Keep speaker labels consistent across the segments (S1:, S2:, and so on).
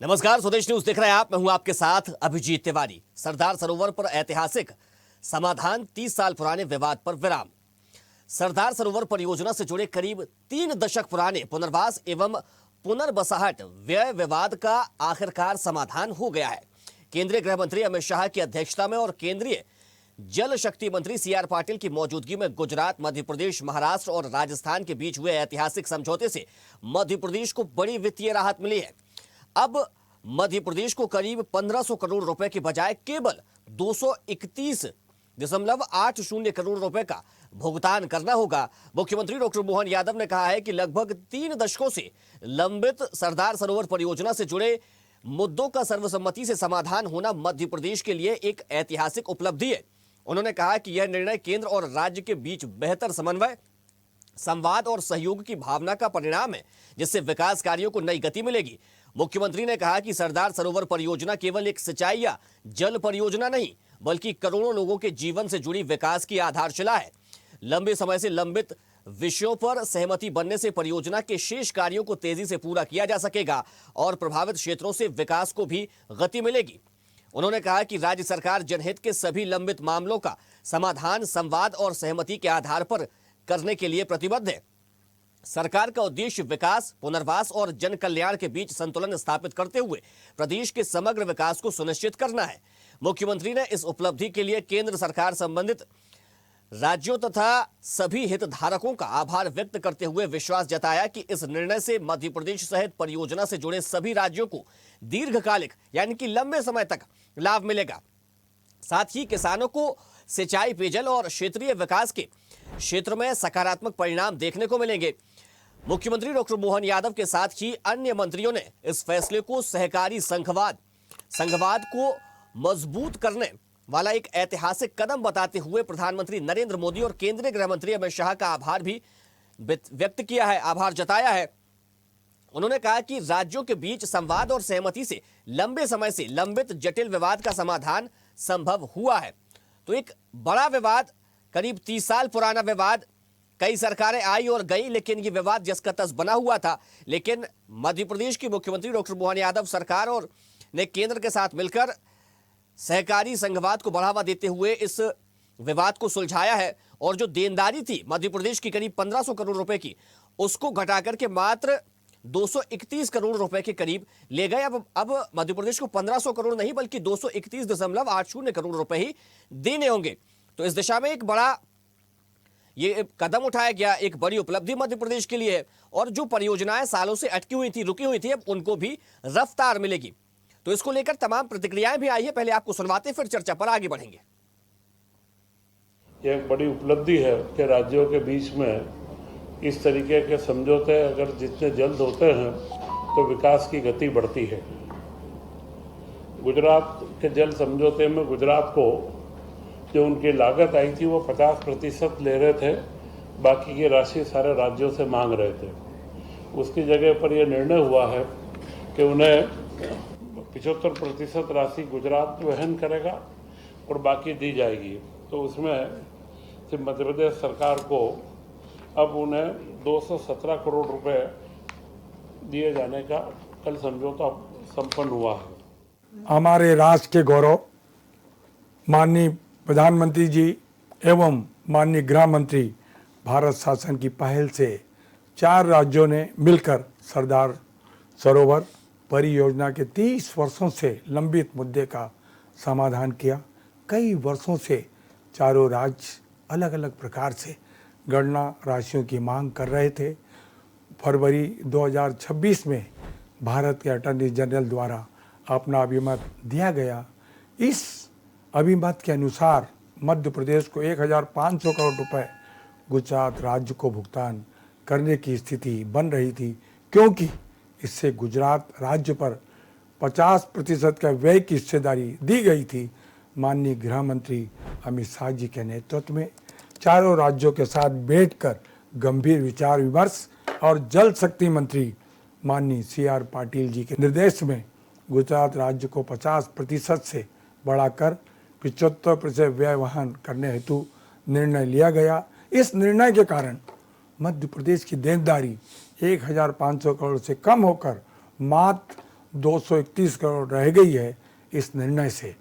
S1: नमस्कार, स्वदेश न्यूज देख रहे हैं आप। मैं हूं आपके साथ अभिजीत तिवारी। सरदार सरोवर पर ऐतिहासिक समाधान, 30 साल पुराने विवाद पर विराम। सरदार सरोवर परियोजना से जुड़े करीब 3 दशक पुराने पुनर्वास एवं पुनर्बसाहट व्यय विवाद का आखिरकार समाधान हो गया है। केंद्रीय गृह मंत्री अमित शाह की अध्यक्षता में और केंद्रीय जल शक्ति मंत्री CR पाटिल की मौजूदगी में गुजरात, मध्य प्रदेश, महाराष्ट्र और राजस्थान के बीच हुए ऐतिहासिक समझौते से मध्य प्रदेश को बड़ी वित्तीय राहत मिली है। अब मध्य प्रदेश को करीब 1500 करोड़ रुपए के बजाय केवल 231.80 करोड़ रुपए का भुगतान करना होगा। मुख्यमंत्री डॉक्टर मोहन यादव ने कहा है कि लगभग 3 दशकों से लंबित सरदार सरोवर परियोजना से जुड़े मुद्दों का सर्वसम्मति से समाधान होना मध्य प्रदेश के लिए एक ऐतिहासिक उपलब्धि है। उन्होंने कहा कि यह निर्णय केंद्र और राज्य के बीच बेहतर समन्वय, संवाद और सहयोग की भावना का परिणाम है, जिससे विकास कार्यों को नई गति मिलेगी। मुख्यमंत्री ने कहा कि सरदार सरोवर परियोजना केवल एक सिंचाई या जल परियोजना नहीं, बल्कि करोड़ों लोगों के जीवन से जुड़ी विकास की आधारशिला है। लंबे समय से लंबित विषयों पर सहमति बनने से परियोजना के शेष कार्यों को तेजी से पूरा किया जा सकेगा और प्रभावित क्षेत्रों से विकास को भी गति मिलेगी। उन्होंने कहा कि राज्य सरकार जनहित के सभी लंबित मामलों का समाधान संवाद और सहमति के आधार पर करने के लिए प्रतिबद्ध है। सरकार का उद्देश्य विकास, पुनर्वास और जन कल्याण के बीच संतुलन स्थापित करते हुए प्रदेश के समग्र विकास को सुनिश्चित करना है। मुख्यमंत्री ने इस उपलब्धि के लिए केंद्र सरकार, संबंधित राज्यों तथा सभी हितधारकों का आभार व्यक्त करते हुए विश्वास जताया कि इस निर्णय से मध्य प्रदेश सहित परियोजना से जुड़े सभी राज्यों को दीर्घकालिक यानी कि लंबे समय तक लाभ मिलेगा। साथ ही किसानों को सिंचाई, पेयजल और क्षेत्रीय विकास के क्षेत्र में सकारात्मक परिणाम देखने को मिलेंगे। मुख्यमंत्री डॉक्टर मोहन यादव के साथ ही अन्य मंत्रियों ने इस फैसले को सहकारी संघवाद को मजबूत करने वाला एक ऐतिहासिक कदम बताते हुए प्रधानमंत्री नरेंद्र मोदी और केंद्रीय गृह मंत्री अमित शाह का आभार भी व्यक्त किया है, आभार जताया है। उन्होंने कहा कि राज्यों के बीच संवाद और सहमति से लंबे समय से लंबित जटिल विवाद का समाधान संभव हुआ है। तो एक बड़ा विवाद, करीब 30 साल पुराना विवाद, कई सरकारें आई और गई, लेकिन ये विवाद जस का तस बना हुआ था। लेकिन मध्य प्रदेश की मुख्यमंत्री डॉक्टर मोहन यादव सरकार और ने केंद्र के साथ मिलकर सहकारी संघवाद को बढ़ावा देते हुए इस विवाद को सुलझाया है और जो देनदारी थी मध्य प्रदेश की करीब 1500 करोड़ रुपए की, उसको घटाकर के मात्र 231 करोड़ रुपए के करीब ले गए। अब मध्य प्रदेश को 1500 करोड़ नहीं बल्कि 231.80 करोड़ रुपए ही देने होंगे। तो इस दिशा में एक बड़ा ये कदम उठाया गया, एक बड़ी उपलब्धि मध्य प्रदेश के लिए है। और जो परियोजनाएं सालों से अटकी हुई थी, रुकी हुई थी, अब उनको भी रफ्तार मिलेगी। तो इसको लेकर तमाम प्रतिक्रियाएं भी आई है, पहले आपको सुनवाते फिर चर्चा पर आगे बढ़ेंगे।
S2: यह एक बड़ी उपलब्धि है कि राज्यों के बीच में इस तरीके के समझौते अगर जितने जल्द होते हैं तो विकास की गति बढ़ती है। गुजरात के जल समझौते में गुजरात को जो उनकी लागत आई थी वो 50% ले रहे थे, बाकी की राशि सारे राज्यों से मांग रहे थे। उसकी जगह पर यह निर्णय हुआ है कि उन्हें 75% राशि गुजरात वहन करेगा और बाकी दी जाएगी। तो उसमें से मध्य प्रदेश सरकार को अब उन्हें 217 करोड़ रुपए दिए जाने का कल समझौता संपन्न हुआ है।
S3: हमारे राष्ट्र के गौरव माननीय प्रधानमंत्री जी एवं माननीय गृह मंत्री भारत शासन की पहल से 4 राज्यों ने मिलकर सरदार सरोवर परियोजना के 30 वर्षों से लंबित मुद्दे का समाधान किया। कई वर्षों से चारों राज्य अलग अलग प्रकार से गणना राशियों की मांग कर रहे थे। फरवरी 2026 में भारत के अटॉर्नी जनरल द्वारा अपना अभिमत दिया गया। इस अभिमत के अनुसार मध्य प्रदेश को 1500 करोड़ रुपए गुजरात राज्य को भुगतान करने की स्थिति बन रही थी, क्योंकि इससे गुजरात राज्य पर 50% का व्यय की हिस्सेदारी दी गई थी। माननीय गृह मंत्री अमित शाह जी के नेतृत्व में चारों राज्यों के साथ बैठकर गंभीर विचार विमर्श और जल शक्ति मंत्री माननीय CR पाटिल जी के निर्देश में गुजरात राज्य को 50% से बढ़ाकर 75% व्यय वहन करने हेतु निर्णय लिया गया। इस निर्णय के कारण मध्य प्रदेश की देनदारी 1500 करोड़ से कम होकर मात्र 231 करोड़ रह गई है, इस निर्णय से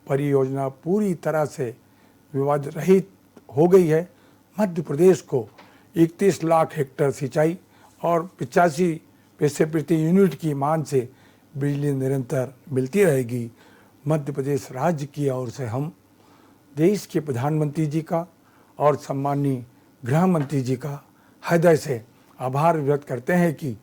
S3: परियोजना पूरी तरह से विवाद रहित हो गई है। मध्य प्रदेश को 31 लाख हेक्टेयर सिंचाई और 85 पैसे प्रति यूनिट की मान से बिजली निरंतर मिलती रहेगी। मध्य प्रदेश राज्य की ओर से हम देश के प्रधानमंत्री जी का और सम्माननीय गृह मंत्री जी का हृदय से आभार व्यक्त करते हैं कि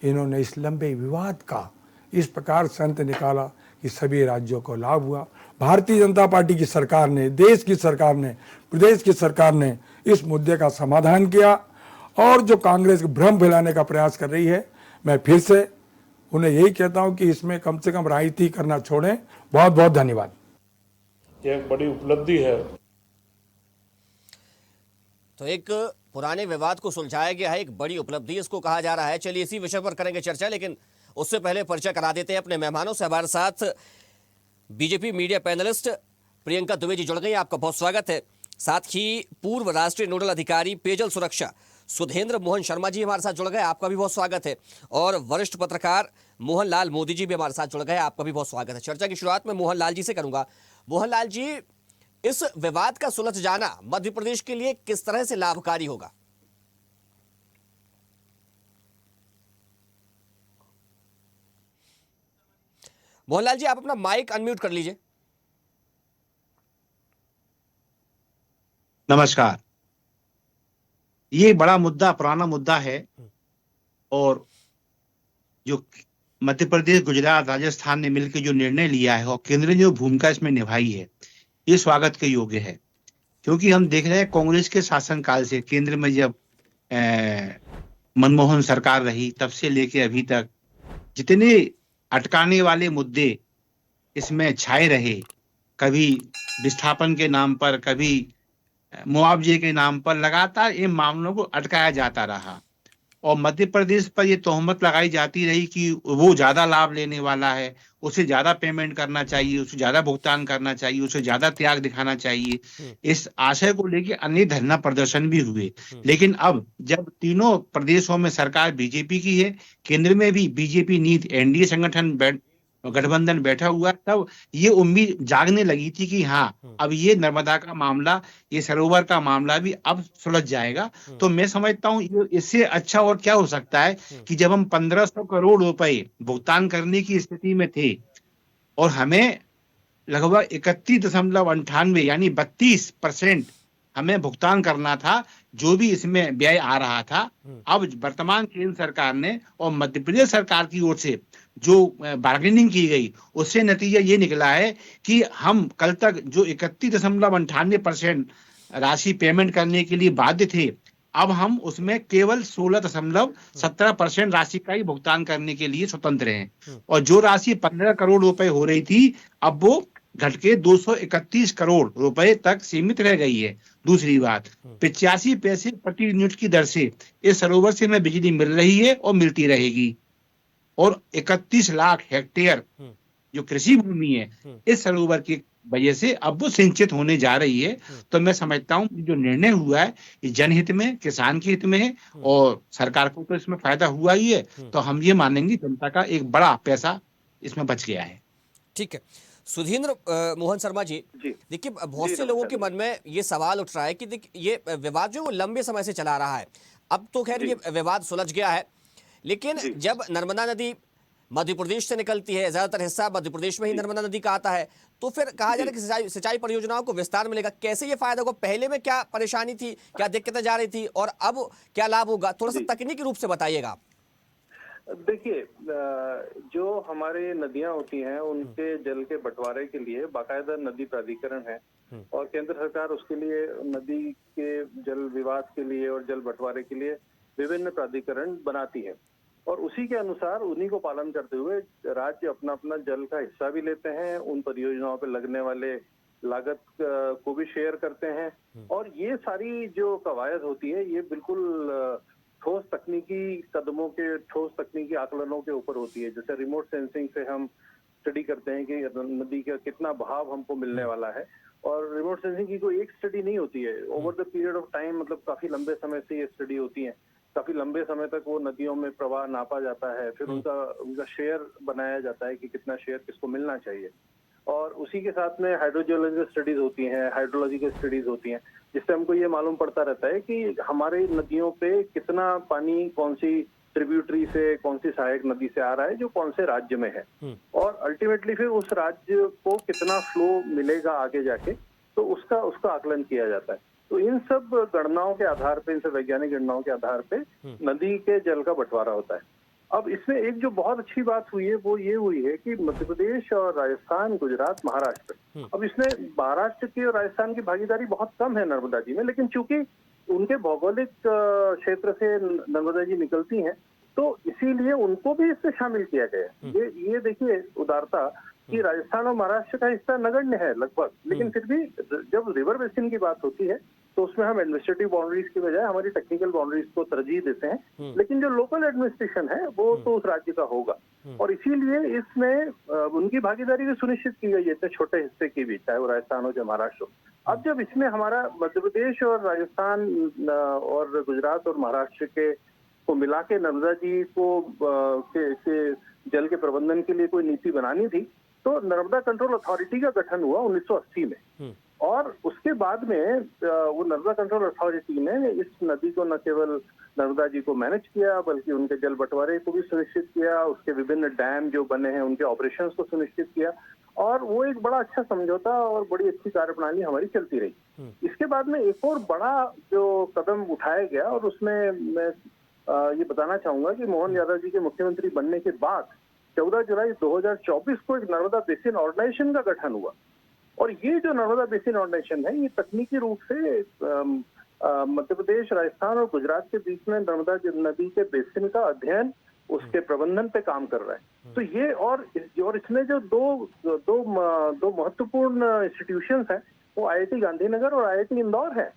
S3: इन्होंने इस लंबे विवाद का इस प्रकार से अंत निकाला कि सभी राज्यों को लाभ हुआ। भारतीय जनता पार्टी की सरकार ने, देश की सरकार ने, प्रदेश की सरकार ने इस मुद्दे का समाधान किया और जो कांग्रेस भ्रम फैलाने का प्रयास कर रही है, मैं फिर से उन्हें यही कहता हूं कि इसमें कम से कम राजनीति करना छोड़ें। बहुत बहुत धन्यवाद।
S2: ये एक बड़ी उपलब्धि है।
S1: तो एक पुराने विवाद को सुलझाया गया है, एक बड़ी उपलब्धि इसको कहा जा रहा है। चलिए इसी विषय पर करेंगे चर्चा, लेकिन उससे पहले परिचय करा देते हैं अपने मेहमानों से। हमारे साथ BJP media panellist Priyanka Dubey ji जुड़ गई, आपका बहुत स्वागत है। साथ ही पूर्व राष्ट्रीय नोडल अधिकारी पेयजल सुरक्षा सुधेंद्र मोहन शर्मा जी हमारे साथ जुड़ गए, आपका भी बहुत स्वागत है। और वरिष्ठ पत्रकार मोहनलाल मोदी जी भी हमारे साथ जुड़ गए, आपका भी बहुत स्वागत है। चर्चा की शुरुआत में मोहनलाल जी से करूंगा। मोहनलाल जी, इस विवाद का सुलझ जाना मध्य प्रदेश के लिए किस तरह से लाभकारी होगा? मोहनलाल जी, आप अपना माइक अनम्यूट कर लीजिए।
S4: नमस्कार। ये बड़ा मुद्दा, पुराना मुद्दा है और जो मध्य प्रदेश, गुजरात, राजस्थान ने मिलकर जो निर्णय लिया है और केंद्र ने जो भूमिका इसमें निभाई है, ये स्वागत के योग्य है। क्योंकि हम देख रहे हैं कांग्रेस के शासनकाल से, केंद्र में जब मनमोहन सरकार रही तब से लेके अभी तक जितने अटकाने वाले मुद्दे इसमें छाए रहे, कभी विस्थापन के नाम पर, कभी मुआवजे के नाम पर, लगातार इन मामलों को अटकाया जाता रहा और मध्य प्रदेश पर यह तोहमत लगाई जाती रही कि वो ज्यादा लाभ लेने वाला है, उसे ज्यादा पेमेंट करना चाहिए, उसे ज्यादा भुगतान करना चाहिए, उसे ज्यादा त्याग दिखाना चाहिए। इस आशय को लेकर अनेक धरना प्रदर्शन भी हुए। लेकिन अब जब तीनों प्रदेशों में सरकार बीजेपी की है, केंद्र में भी बीजेपी नीति एनडीए संगठन गठबंधन बैठा हुआ, तब ये उम्मीद जागने लगी थी कि हाँ, अब ये नर्मदा का मामला, ये सरोवर का मामला भी अब सुलझ जाएगा। तो मैं समझता हूँ इससे अच्छा और क्या हो सकता है कि जब हम 1500 करोड़ रुपए भुगतान करने की स्थिति में थे और हमें लगभग 31.98 यानी 32% हमें भुगतान करना था, जो भी इसमें व्यय आ रहा था। अब वर्तमान केंद्र सरकार ने और मध्य प्रदेश सरकार की ओर से जो बार्गेनिंग की गई, उससे नतीजा ये निकला है कि हम कल तक जो 31.98% राशि पेमेंट करने के लिए बाध्य थे, अब हम उसमें केवल 16.17% राशि का ही भुगतान करने के लिए स्वतंत्र हैं। और जो राशि 15 करोड़ रुपए हो रही थी, अब वो घट के 231 करोड़ रुपए तक सीमित रह गई है। दूसरी बात, 85 पैसे प्रति यूनिट की दर से इस सरोवर से हमें बिजली मिल रही है और मिलती रहेगी। और 31 लाख हेक्टेयर जो कृषि भूमि है, इस सरोवर की वजह से अब वो सिंचित होने जा रही है। तो मैं समझता हूँ जो निर्णय हुआ है ये जनहित में, किसान के हित में है और सरकार को तो इसमें फायदा हुआ ही है। तो हम ये मानेंगे जनता का एक बड़ा पैसा इसमें बच गया है।
S1: ठीक है सुधींद्र मोहन शर्मा जी, देखिए बहुत से लोगों के मन में ये सवाल उठ रहा है कि देखिए ये विवाद जो लंबे समय से चला रहा है, अब तो खैर ये विवाद सुलझ गया है, लेकिन जब नर्मदा नदी मध्य प्रदेश से निकलती है, ज्यादातर हिस्सा मध्य प्रदेश में ही नर्मदा नदी का आता है, तो फिर कहा जा रहा है कि सिंचाई परियोजनाओं को विस्तार मिलेगा। कैसे ये फायदा होगा? पहले में क्या परेशानी थी, क्या दिक्कतें जा रही थी और अब क्या लाभ होगा? थोड़ा सा तकनीकी रूप से बताइएगा आप।
S5: देखिए, जो हमारे नदियां होती हैं उनके जल के बंटवारे के लिए बाकायदा नदी प्राधिकरण है और केंद्र सरकार उसके लिए नदी के जल विवाद के लिए और जल बंटवारे के लिए विभिन्न प्राधिकरण बनाती है और उसी के अनुसार उन्हीं को पालन करते हुए राज्य अपना अपना जल का हिस्सा भी लेते हैं, उन परियोजनाओं पर लगने वाले लागत को भी शेयर करते हैं। और ये सारी जो कवायद होती है ये बिल्कुल ठोस तकनीकी कदमों के, ठोस तकनीकी आकलनों के ऊपर होती है। जैसे रिमोट सेंसिंग से हम स्टडी करते हैं कि नदी का कितना बहाव हमको मिलने वाला है और रिमोट सेंसिंग की कोई एक स्टडी नहीं होती है, over the period of time, मतलब काफी लंबे समय से ये स्टडी होती है। काफी लंबे समय तक वो नदियों में प्रवाह नापा जाता है, फिर उनका उनका शेयर बनाया जाता है कि कितना शेयर किसको मिलना चाहिए। और उसी के साथ में हाइड्रोजियोलॉजिकल स्टडीज होती हैं, हाइड्रोलॉजिकल स्टडीज होती हैं, जिससे हमको ये मालूम पड़ता रहता है कि हमारे नदियों पे कितना पानी कौन सी ट्रिब्यूटरी से, कौन सी सहायक नदी से आ रहा है, जो कौन से राज्य में है, और अल्टीमेटली फिर उस राज्य को कितना फ्लो मिलेगा आगे जाके, तो उसका आकलन किया जाता है। तो इन सब गणनाओं के आधार पे, इन सब वैज्ञानिक गणनाओं के आधार पे नदी के जल का बंटवारा होता है। अब इसमें एक जो बहुत अच्छी बात हुई है वो ये हुई है कि मध्य प्रदेश और राजस्थान, गुजरात, महाराष्ट्र, अब इसमें महाराष्ट्र की और राजस्थान की भागीदारी बहुत कम है नर्मदा जी में, लेकिन चूंकि उनके भौगोलिक क्षेत्र से नर्मदा जी निकलती हैं, तो इसीलिए उनको भी इससे शामिल किया गया। ये देखिए उदारता कि राजस्थान और महाराष्ट्र का हिस्सा नगण्य है लगभग, लेकिन फिर भी जब रिवर बेसिन की बात होती है तो उसमें हम एडमिनिस्ट्रेटिव बाउंड्रीज की बजाय हमारी टेक्निकल बाउंड्रीज को तरजीह देते हैं, लेकिन जो लोकल एडमिनिस्ट्रेशन है वो तो उस राज्य का होगा, और इसीलिए इसमें उनकी भागीदारी भी सुनिश्चित की गई है इतने छोटे हिस्से की भी, चाहे वो राजस्थान हो चाहे महाराष्ट्र हो। अब जब इसमें हमारा मध्य प्रदेश और राजस्थान और गुजरात और महाराष्ट्र के को मिला के नर्मदा जी को के जल के प्रबंधन के लिए कोई नीति बनानी थी, तो नर्मदा कंट्रोल अथॉरिटी का गठन हुआ 1980 में, और उसके बाद में वो नर्मदा कंट्रोल अथॉरिटी ने इस नदी को न केवल नर्मदा जी को मैनेज किया, बल्कि उनके जल बंटवारे को भी सुनिश्चित किया, उसके विभिन्न डैम जो बने हैं उनके ऑपरेशंस को सुनिश्चित किया, और वो एक बड़ा अच्छा समझौता और बड़ी अच्छी कार्यप्रणाली हमारी चलती रही। इसके बाद में एक और बड़ा जो कदम उठाया गया, और उसमें मैं ये बताना चाहूंगा कि मोहन यादव जी के मुख्यमंत्री बनने के बाद 14 जुलाई 2024 को एक नर्मदा बेसिन ऑर्गेनाइजेशन का गठन हुआ, और ये जो नर्मदा बेसिन ऑर्गेनाइजेशन है ये तकनीकी रूप से मध्य प्रदेश, राजस्थान और गुजरात के बीच में नर्मदा नदी के बेसिन का अध्ययन, उसके प्रबंधन पे काम कर रहा है। तो ये और इसमें जो दो महत्वपूर्ण इंस्टीट्यूशंस हैं वो IIT गांधीनगर और IIT इंदौर है।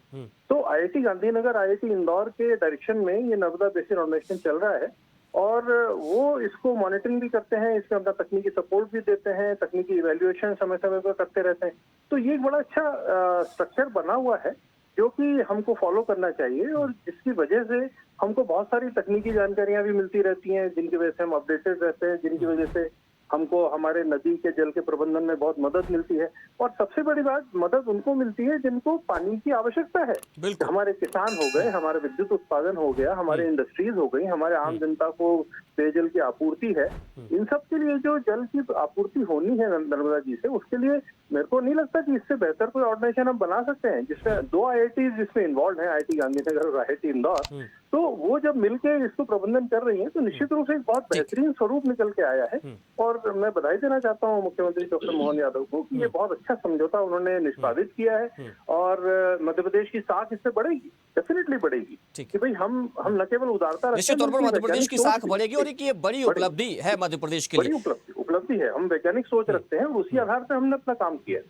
S5: तो IIT गांधीनगर, IIT इंदौर के डायरेक्शन में ये नर्मदा बेसिन ऑर्गेनाइजेशन चल रहा है, और वो इसको मॉनिटरिंग भी करते हैं, इसमें अपना तकनीकी सपोर्ट भी देते हैं, तकनीकी इवैल्यूएशन समय समय पर करते रहते हैं। तो ये एक बड़ा अच्छा स्ट्रक्चर बना हुआ है जो कि हमको फॉलो करना चाहिए, और जिसकी वजह से हमको बहुत सारी तकनीकी जानकारियां भी मिलती रहती हैं, जिनकी वजह से हम अपडेटेड रहते हैं, जिनकी वजह से हमको हमारे नदी के जल के प्रबंधन में बहुत मदद मिलती है। और सबसे बड़ी बात, मदद उनको मिलती है जिनको पानी की आवश्यकता है। हमारे किसान हो गए, हमारे विद्युत उत्पादन हो गया, हमारे इंडस्ट्रीज हो गई, हमारे आम जनता को पेयजल की आपूर्ति है, इन सब के लिए जो जल की आपूर्ति होनी है नर्मदा जी से, उसके लिए मेरे को नहीं लगता कि इससे बेहतर कोई ऑर्गेनाइजेशन हम बना सकते हैं, जिसमें 2 IITs जिसमें इन्वॉल्व है, IIT गांधीनगर और IIT इंदौर। तो वो जब मिलके इसको प्रबंधन कर रही हैं तो निश्चित रूप से एक बहुत बेहतरीन स्वरूप निकल के आया है, और मैं बधाई देना चाहता हूँ मुख्यमंत्री डॉक्टर मोहन यादव को कि ये बहुत अच्छा समझौता उन्होंने निष्पादित किया है, और मध्य प्रदेश की साख इससे बढ़ेगी, डेफिनेटली बढ़ेगी, कि भाई हम न केवल उदारता,
S1: निश्चित तौर पर मध्य प्रदेश की साख बढ़ेगी, और एक ये बड़ी उपलब्धि है मध्य प्रदेश के लिए,
S5: बड़ी उपलब्धि है। हम वैज्ञानिक सोच रखते हैं और उसी आधार पर हमने अपना काम किया।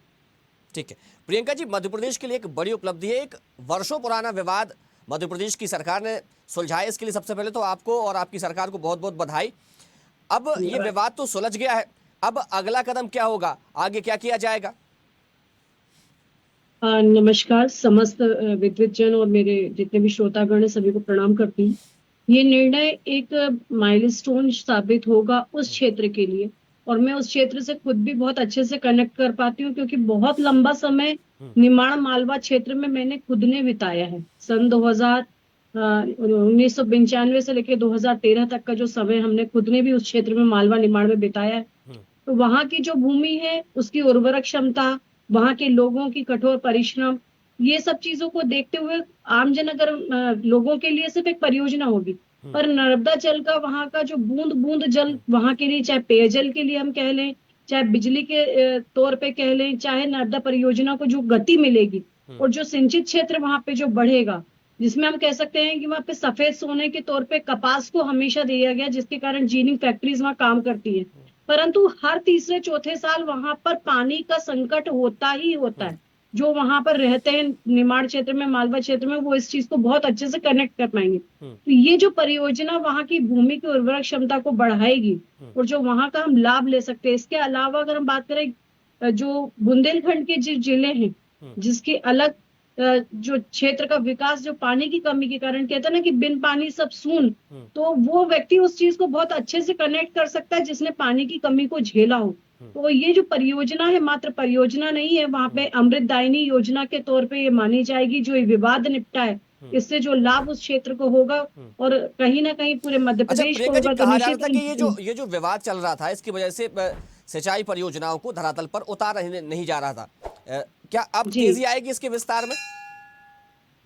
S1: ठीक है प्रियंका जी, मध्य प्रदेश के लिए एक बड़ी उपलब्धि है, एक वर्षों पुराना विवाद मध्य प्रदेश की सरकार ने सुलझाया, इसके लिए सबसे पहले तो आपको और आपकी सरकार को बहुत बहुत बधाई। अब ये विवाद तो सुलझ गया है, अब अगला कदम क्या होगा, आगे क्या किया जाएगा?
S6: नमस्कार समस्त विद्वतजन और मेरे जितने भी श्रोतागण है सभी को प्रणाम करती हूँ। ये निर्णय एक माइलस्टोन साबित होगा उस क्षेत्र के लिए, और मैं उस क्षेत्र से खुद भी बहुत अच्छे से कनेक्ट कर पाती हूँ, क्योंकि बहुत लंबा समय निमाड़ मालवा क्षेत्र में मैंने खुद ने बिताया है। सन 1995 से लेकर 2013 तक का जो समय हमने खुद ने भी उस क्षेत्र में मालवा निमाड़ में बिताया है। तो वहाँ की जो भूमि है, उसकी उर्वरक क्षमता, वहाँ के लोगों की कठोर परिश्रम, ये सब चीजों को देखते हुए आमजन अगर लोगों के लिए सिर्फ एक परियोजना होगी, पर नर्मदा जल का वहाँ का जो बूंद बूंद जल वहाँ के लिए, चाहे पेयजल के लिए हम कह लें, चाहे बिजली के तौर पे कह लें, चाहे नर्मदा परियोजना को जो गति मिलेगी और जो सिंचित क्षेत्र वहाँ पे जो बढ़ेगा, जिसमें हम कह सकते हैं कि वहाँ पे सफेद सोने के तौर पे कपास को हमेशा दिया गया, जिसके कारण जीनिंग फैक्ट्रीज वहाँ काम करती है, परंतु हर तीसरे चौथे साल वहां पर पानी का संकट होता ही होता है। जो वहां पर रहते हैं निमाड़ क्षेत्र में, मालवा क्षेत्र में, वो इस चीज को बहुत अच्छे से कनेक्ट कर पाएंगे। तो ये जो परियोजना वहां की भूमि की उर्वरक क्षमता को बढ़ाएगी और जो वहां का हम लाभ ले सकते हैं। इसके अलावा अगर हम बात करें जो बुंदेलखंड के जो जिले हैं, जिसके अलग जो क्षेत्र का विकास जो पानी की कमी के कारण, कहते हैं ना कि बिन पानी सब सून, तो वो व्यक्ति उस चीज को बहुत अच्छे से कनेक्ट कर सकता है जिसने पानी की कमी को झेला हो। तो ये जो परियोजना है मात्र परियोजना नहीं है, वहां पे अमृतदायिनी योजना के तौर पे ये मानी जाएगी। जो ये विवाद निपटा है, इससे जो लाभ उस क्षेत्र को होगा और कहीं ना कहीं पूरे मध्य
S1: अच्छा
S6: प्रदेश को
S1: प्रियंका जी,
S6: होगा। तो
S1: कहा जा रहा
S6: निश्चित
S1: था कि ये जो विवाद चल रहा था इसकी वजह से सिंचाई परियोजनाओं को धरातल पर उतारा नहीं जा रहा था। क्या अब
S6: जी
S1: तेजी आएगी इसके विस्तार में?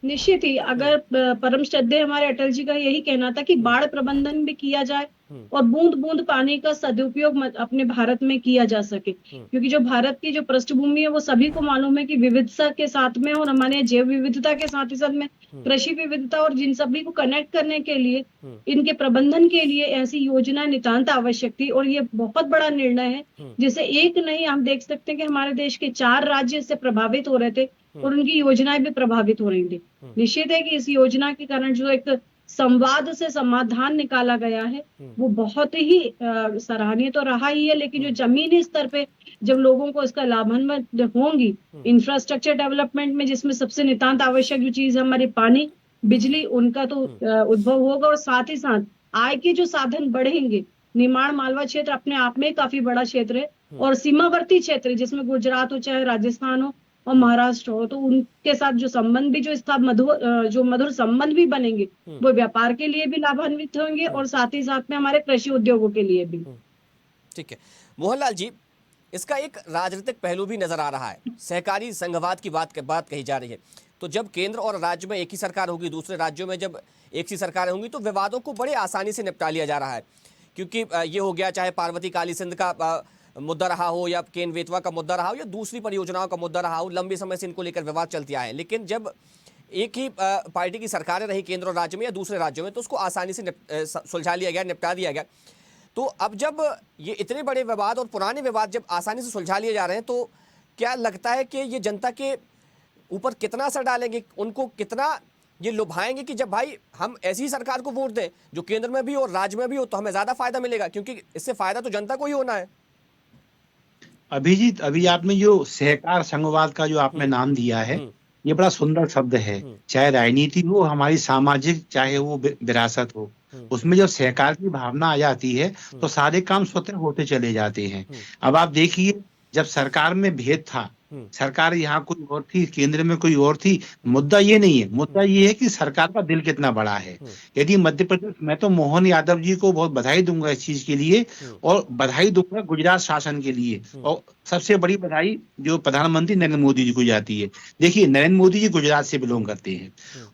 S6: निश्चित ही, अगर परम श्रद्धेय हमारे अटल जी का यही कहना था कि बाढ़ प्रबंधन भी किया जाए और बूंद बूंद पानी का सदुपयोग अपने भारत में किया जा सके, क्योंकि जो भारत की जो पृष्ठभूमि है वो सभी को मालूम है कि विविधता के साथ में और हमारे यहाँ जैव विविधता के साथ ही साथ में कृषि विविधता, और जिन सभी को कनेक्ट करने के लिए, इनके प्रबंधन के लिए ऐसी योजना नितांत आवश्यक थी। और ये बहुत बड़ा निर्णय है जिसे एक नहीं, हम देख सकते हैं कि हमारे देश के 4 राज्य इससे प्रभावित हो रहे थे और उनकी योजनाएं भी प्रभावित हो रही थी। निश्चित है कि इस योजना के कारण जो एक संवाद से समाधान निकाला गया है वो बहुत ही सराहनीय तो रहा ही है, लेकिन जो जमीनी स्तर पे जब लोगों को इसका लाभान्वित होंगी, इंफ्रास्ट्रक्चर डेवलपमेंट में जिसमें सबसे नितांत आवश्यक जो चीज है हमारी पानी, बिजली, उनका तो उद्भव होगा और साथ ही साथ आय के जो साधन बढ़ेंगे। निमाड़ मालवा क्षेत्र अपने आप में काफी बड़ा क्षेत्र है और सीमावर्ती क्षेत्र जिसमें गुजरात हो चाहे राजस्थान हो और महाराष्ट्र हो, तो उनके साथ जो संबंध भी जो मधुर संबंध भी बनेंगे वो व्यापार के लिए भी लाभान्वित होंगे और साथ ही साथ में हमारे कृषि उद्योगों के लिए भी।
S1: ठीक है मोहनलाल जी, इसका एक राजनीतिक पहलू भी नजर आ रहा है। सहकारी संघवाद की बात कही जा रही है, तो जब केंद्र और राज्य में एक ही सरकार होगी, दूसरे राज्यों में जब एक सी सरकार होंगी, तो विवादों को बड़े आसानी से निपटा लिया जा रहा है। क्योंकि ये हो गया, चाहे पार्वती काली सिंध का मुद्दा रहा हो या केन बेतवा का मुद्दा रहा हो या दूसरी परियोजनाओं का मुद्दा रहा हो, लंबे समय से इनको लेकर विवाद चलते आए हैं। लेकिन जब एक ही पार्टी की सरकारें रही केंद्र और राज्य में या दूसरे राज्यों में, तो उसको आसानी से सुलझा लिया गया, निपटा दिया गया। तो अब जब ये इतने बड़े विवाद और पुराने विवाद जब आसानी से सुलझा लिए जा रहे हैं, तो क्या लगता है कि ये जनता के ऊपर कितना असर डालेंगे, उनको कितना ये लुभाएंगे कि जब भाई हम ऐसी सरकार को वोट दें जो केंद्र में भी और राज्य में भी हो, तो हमें ज्यादा फायदा मिलेगा, क्योंकि इससे फायदा तो जनता को ही होना है।
S4: अभिजीत, अभी आपने जो सहकार संघवाद का जो आपने नाम दिया है, ये बड़ा सुंदर शब्द है। चाहे राजनीति हो, हमारी सामाजिक, चाहे वो विरासत हो, उसमें जब सहकार की भावना आ जाती है तो सारे काम स्वतः होते चले जाते हैं। अब आप देखिए, जब सरकार में भेद था, सरकार यहाँ कोई और थी, केंद्र में कोई और थी, मुद्दा ये नहीं है, मुद्दा ये है कि सरकार का दिल कितना बड़ा है। यदि मध्य प्रदेश, मैं तो मोहन यादव जी को बहुत बधाई दूंगा इस चीज के लिए, और बधाई दूंगा गुजरात शासन के लिए, और सबसे बड़ी बधाई जो प्रधानमंत्री नरेंद्र मोदी जी को जाती है। देखिए, नरेंद्र मोदी जी गुजरात से बिलोंग करते हैं,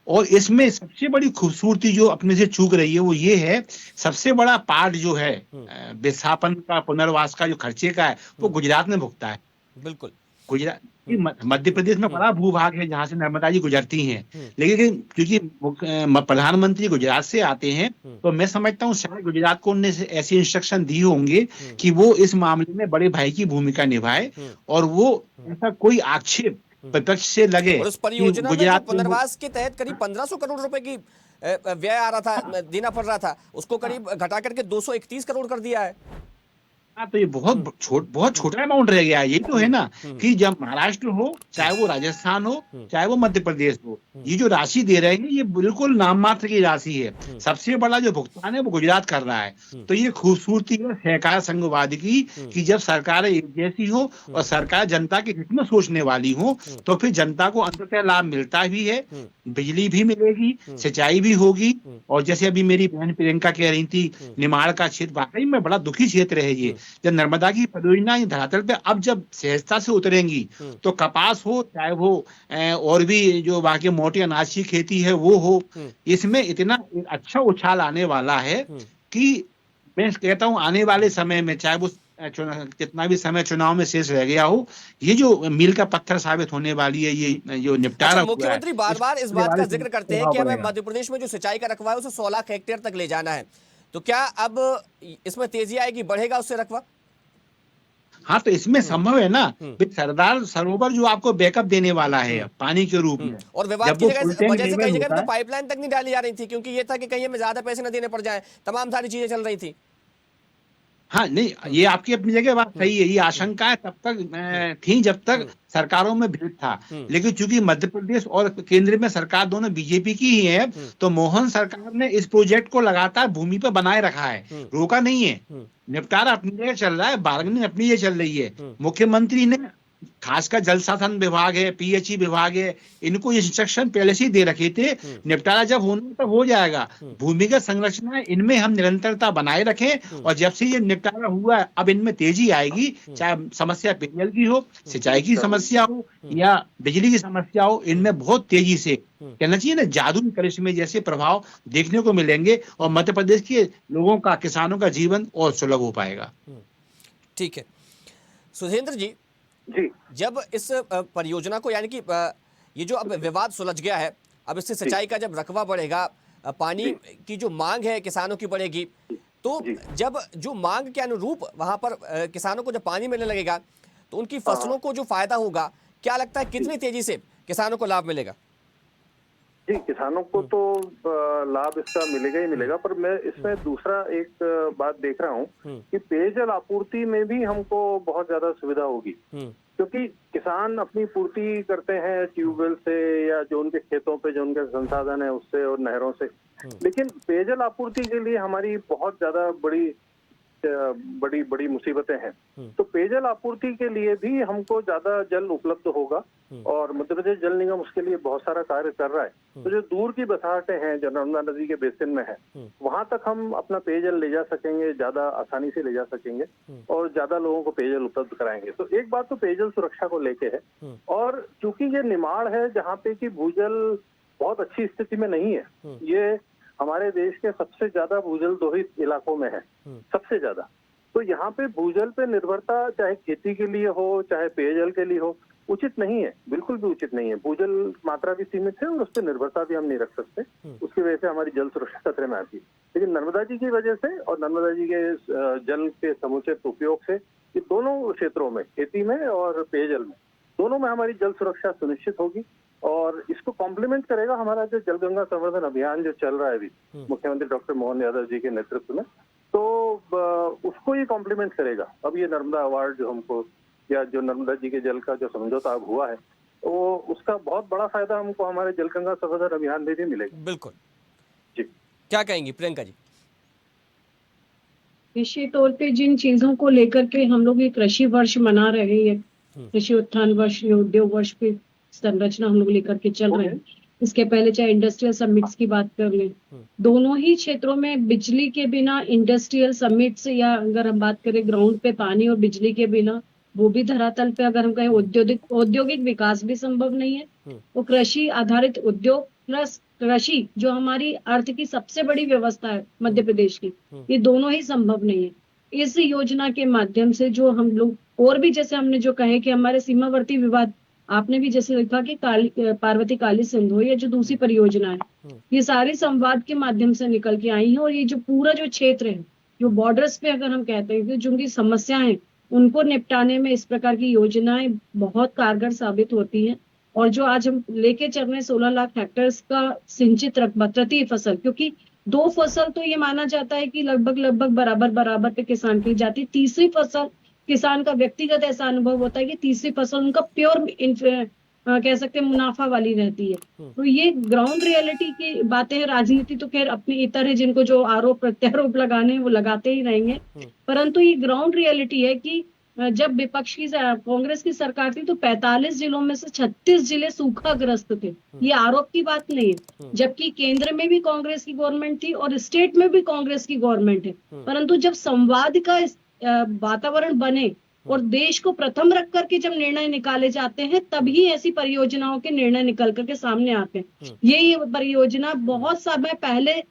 S4: और इसमें सबसे बड़ी खूबसूरती जो अपने से चूक रही है वो ये है, सबसे बड़ा पार्ट जो है विस्थापन का, पुनर्वास का जो खर्चे का है, वो गुजरात ने भुगता है।
S1: बिल्कुल,
S4: गुजरात, मध्य प्रदेश में बड़ा भूभाग है जहां से नर्मदा जी गुजरती हैं, लेकिन क्योंकि प्रधानमंत्री गुजरात से आते हैं, तो मैं समझता हूँ शायद गुजरात को उन्होंने ऐसी इंस्ट्रक्शन दी होंगे कि वो इस मामले में बड़े भाई की भूमिका निभाए, और वो ऐसा कोई आक्षेप विपक्ष से लगे।
S1: और उस परियोजना में पुनर्वास के तहत करीब 1500 करोड़ रुपए की व्यय आ रहा था, देना पड़ रहा था, उसको करीब घटा करके 231 करोड़ कर दिया है।
S4: तो ये बहुत छोटा अमाउंट रह गया है। ये तो है ना कि जब महाराष्ट्र हो, चाहे वो राजस्थान हो, चाहे वो मध्य प्रदेश हो, ये जो राशि दे रहे हैं ये बिल्कुल नाम मात्र की राशि है। सबसे बड़ा जो भुगतान है वो गुजरात कर रहा है। तो ये खूबसूरती है सहकार संघवाद की, कि जब सरकारें एक जैसी हो और सरकार जनता के हित में सोचने वाली हो, तो फिर जनता को अंततः लाभ मिलता भी है, बिजली भी मिलेगी, सिंचाई भी होगी। और जैसे अभी मेरी बहन प्रियंका कह रही थी, निमाड़ का क्षेत्र वाकई में बड़ा दुखी क्षेत्र है ये। जब नर्मदा की परियोजना धरातल पे अब जब सहजता से उतरेंगी, तो कपास हो, चाहे वो और भी जो बाकी मोटे अनाज की खेती है वो हो, इसमें इतना अच्छा उछाल आने वाला है कि मैं कहता हूं आने वाले समय में, चाहे वो कितना भी समय चुनाव में शेष रह गया हो, ये जो मील का पत्थर साबित होने वाली है, ये जो निपटारा।
S1: मुख्यमंत्री बार बार इस बात का जिक्र करते हैं कि हमें मध्य प्रदेश में जो सिंचाई का रकबा है उसे 16 लाख हेक्टेयर तक ले जाना है, तो क्या अब इसमें तेजी आएगी, बढ़ेगा उससे रकबा?
S4: हाँ, तो इसमें संभव है ना, सरदार सरोवर जो आपको बैकअप देने वाला है पानी के रूप में,
S1: और विवाद की वजह से कई जगह तो पाइपलाइन तक नहीं डाली जा रही थी, क्योंकि ये था कि कहीं हमें ज्यादा पैसे न देने पड़ जाए, तमाम सारी चीजें चल रही थी।
S4: हाँ नहीं, ये आपकी अपनी जगह बात सही है। ये आशंकाएं तब तक थी जब तक सरकारों में भेद था, लेकिन चूंकि मध्य प्रदेश और केंद्र में सरकार दोनों बीजेपी की ही है, तो मोहन सरकार ने इस प्रोजेक्ट को लगातार भूमि पर बनाए रखा है, रोका नहीं है। निपटारा अपनी जगह चल रहा है, बार्गेनिंग अपनी जगह चल रही है। मुख्यमंत्री ने खासकर जल संसाधन विभाग है, पीएचई विभाग है, इनको ये इंस्ट्रक्शन पहले से ही दे रखे थे, निपटारा जब होना तब हो जाएगा। भूमिगत संरचना है, इनमें हम निरंतरता बनाए रखें, और जब से ये निपटारा हुआ है अब इनमें तेजी आएगी। चाहे समस्या पेयजल की हो, सिंचाई की समस्या हो या बिजली की समस्या हो, इनमें बहुत तेजी से कहना चाहिए ना, जादू करिश्मे जैसे प्रभाव देखने को मिलेंगे, और मध्य प्रदेश के लोगों का, किसानों का जीवन और सुलभ हो पाएगा।
S1: ठीक है सुधींद्र जी, जब इस परियोजना को, यानी कि ये जो अब विवाद सुलझ गया है, अब इससे सिंचाई का जब रकबा बढ़ेगा, पानी की जो मांग है किसानों की बढ़ेगी, तो जब जो मांग के अनुरूप वहां पर किसानों को जब पानी मिलने लगेगा तो उनकी फसलों को जो फायदा होगा, क्या लगता है कितनी तेजी से किसानों को लाभ मिलेगा?
S5: जी, किसानों को तो लाभ इसका मिलेगा ही मिलेगा, पर मैं इसमें दूसरा एक बात देख रहा हूँ कि पेयजल आपूर्ति में भी हमको बहुत ज्यादा सुविधा होगी, क्योंकि किसान अपनी पूर्ति करते हैं ट्यूबवेल से या जो उनके खेतों पे जो उनके संसाधन है उससे और नहरों से, लेकिन पेयजल आपूर्ति के लिए हमारी बहुत ज्यादा बड़ी मुसीबतें हैं। तो पेयजल आपूर्ति के लिए भी हमको ज्यादा जल उपलब्ध होगा, और मध्य प्रदेश जल निगम उसके लिए बहुत सारा कार्य कर रहा है। तो जो दूर की बसाहटें हैं जो नर्मदा नदी के बेसिन में है, वहां तक हम अपना पेयजल ले जा सकेंगे, ज्यादा आसानी से ले जा सकेंगे और ज्यादा लोगों को पेयजल उपलब्ध कराएंगे। तो एक बात तो पेयजल सुरक्षा को लेके है, और चूंकि ये निमाड़ है जहाँ पे की भूजल बहुत अच्छी स्थिति में नहीं है, ये हमारे देश के सबसे ज्यादा भूजल दोहित इलाकों में है, सबसे ज्यादा। तो यहाँ पे भूजल पे निर्भरता चाहे खेती के लिए हो चाहे पेयजल के लिए हो, उचित नहीं है, बिल्कुल भी उचित नहीं है। भूजल मात्रा भी सीमित है और उस पर निर्भरता भी हम नहीं रख सकते, उसकी वजह से हमारी जल सुरक्षा खतरे में आती है। लेकिन नर्मदा जी की वजह से और नर्मदा जी के जल के समुचित उपयोग से ये दोनों क्षेत्रों में, खेती में और पेयजल में, दोनों में हमारी जल सुरक्षा सुनिश्चित होगी। और इसको कॉम्प्लीमेंट करेगा हमारा जो जल गंगा संवर्धन अभियान जो चल रहा है अभी मुख्यमंत्री डॉक्टर मोहन यादव जी के नेतृत्व में, तो उसको ये कॉम्प्लीमेंट करेगा। अब ये नर्मदा अवार्ड जो हमको, या जो नर्मदा जी के जल का जो समझौता अब हुआ है, तो उसका बहुत बड़ा फायदा हमको हमारे जल गंगा संवर्धन अभियान में भी मिलेगा।
S1: बिल्कुल
S5: जी,
S1: क्या कहेंगी प्रियंका जी?
S6: निश्चित तौर पे जिन चीजों को लेकर के हम लोग ये कृषि वर्ष मना रहे हैं, कृषि उत्थान वर्ष, उद्योग वर्ष पे संरचना हम लोग लेकर के चल रहे हैं। इसके पहले चाहे इंडस्ट्रियल समिट्स की बात कर लें, दोनों ही क्षेत्रों में बिजली के बिना इंडस्ट्रियल समिट्स, या अगर हम बात करें ग्राउंड पे पानी और बिजली के बिना, वो भी धरातल पे अगर हम कहें औद्योगिक विकास भी संभव नहीं है। वो कृषि आधारित उद्योग प्लस कृषि जो हमारी अर्थ की सबसे बड़ी व्यवस्था है मध्य प्रदेश की, ये दोनों ही संभव नहीं है। इस योजना के माध्यम से जो हम लोग, और भी जैसे हमने जो कहे कि हमारे सीमावर्ती विवाद, आपने भी जैसे लिखा कि पार्वती काली सिंधु या जो दूसरी परियोजना है, ये सारी संवाद के माध्यम से निकल के आई है। और ये जो पूरा जो क्षेत्र है, जो बॉर्डर्स पे अगर हम कहते हैं कि जो उनकी समस्या है उनको निपटाने में इस प्रकार की योजनाएं बहुत कारगर साबित होती हैं। और जो आज हम लेके चल रहे हैं 16 लाख हेक्टेयर्स का सिंचित रकबा प्रति फसल, क्योंकि 2 फसल तो ये माना जाता है कि लगभग बराबर पे किसान की जाती है। तीसरी फसल किसान का व्यक्तिगत ऐसा अनुभव होता है कि तीसरी फसल उनका प्योर कह सकते हैं मुनाफा वाली रहती है। तो ये ग्राउंड रियलिटी की बातें हैं। राजनीति तो खैर अपने इतर है, जिनको जो आरोप प्रत्यारोप लगाने हैं वो लगाते ही रहेंगे, परंतु ये ग्राउंड रियलिटी है कि जब विपक्ष की कांग्रेस की सरकार थी तो 45 जिलों में से 36 जिले सूखाग्रस्त थे। ये आरोप की बात नहीं है, जबकि केंद्र में भी कांग्रेस की गवर्नमेंट थी और स्टेट में भी कांग्रेस की गवर्नमेंट है। परंतु जब संवाद का वातावरण बने और देश को प्रथम रख करके जब निर्णय निकाले जाते हैं, तभी ऐसी परियोजनाओं के निर्णय निकल करके सामने आते हैं। ये परियोजना बहुत समय पहले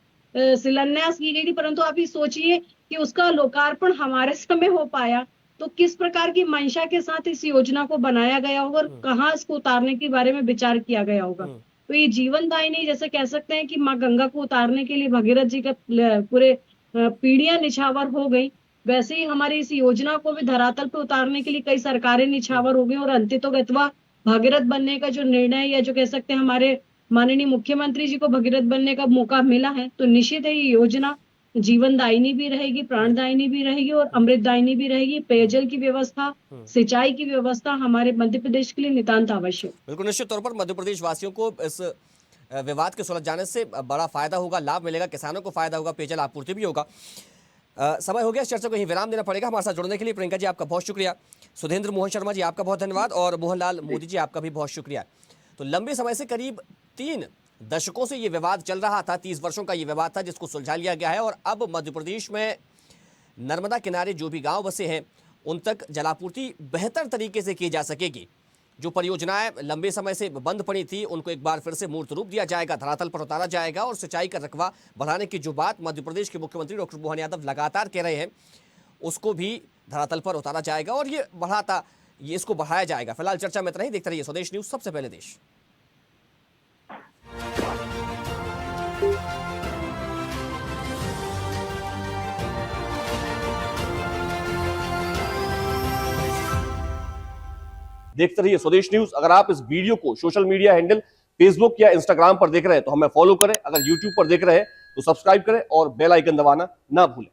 S6: शिलान्यास की गई थी, परंतु आप ये सोचिए कि उसका लोकार्पण हमारे समय हो पाया, तो किस प्रकार की मंशा के साथ इस योजना को बनाया गया होगा और कहाँ इसको उतारने के बारे में विचार किया गया होगा। तो ये जीवनदायिनी, जैसे कह सकते हैं कि माँ गंगा को उतारने के लिए भगीरथ जी का पूरे पीढ़ियां निछावर हो गई, वैसे ही हमारी इस योजना को भी धरातल पे उतारने के लिए कई सरकारें निछावर हो गई। और अंततोगत्वा भगीरथ बनने का जो निर्णय, या जो कह सकते हैं हमारे माननीय मुख्यमंत्री जी को भगीरथ बनने का मौका मिला है, तो निश्चित है ये योजना जीवनदायिनी भी रहेगी, प्राणदायिनी भी रहेगी और अमृतदायिनी भी रहेगी। पेयजल की व्यवस्था, सिंचाई की व्यवस्था हमारे मध्य प्रदेश के लिए नितांत आवश्यक।
S1: बिल्कुल, निश्चित तौर पर मध्य प्रदेश वासियों को इस विवाद के सुलझ जाने से बड़ा फायदा होगा, लाभ मिलेगा, किसानों को फायदा होगा, पेयजल आपूर्ति भी होगा। समय हो गया, इस चर्चा को यहीं विराम देना पड़ेगा। हमारे साथ जुड़ने के लिए प्रियंका जी आपका बहुत शुक्रिया, सुधेंद्र मोहन शर्मा जी आपका बहुत धन्यवाद और मोहनलाल मोदी जी आपका भी बहुत शुक्रिया। तो लंबे समय से, करीब 3 दशकों से ये विवाद चल रहा था, 30 वर्षों का ये विवाद था जिसको सुलझा लिया गया है और अब मध्य प्रदेश में नर्मदा किनारे जो भी गांव बसे हैं उन तक जलापूर्ति बेहतर तरीके से की जा सकेगी। जो परियोजनाएं लंबे समय से बंद पड़ी थी उनको एक बार फिर से मूर्त रूप दिया जाएगा, धरातल पर उतारा जाएगा और सिंचाई का रकबा बढ़ाने की जो बात मध्य प्रदेश के मुख्यमंत्री डॉक्टर मोहन यादव लगातार कह रहे हैं उसको भी धरातल पर उतारा जाएगा और ये इसको बढ़ाया जाएगा। फिलहाल चर्चा में इतना ही। देखते रहिए स्वदेश न्यूज, सबसे पहले देश। देखते रहिए स्वदेश न्यूज। अगर आप इस वीडियो को सोशल मीडिया हैंडल फेसबुक या इंस्टाग्राम पर देख रहे हैं तो हमें फॉलो करें, अगर यूट्यूब पर देख रहे हैं तो सब्सक्राइब करें और बेल आइकन दबाना ना भूलें।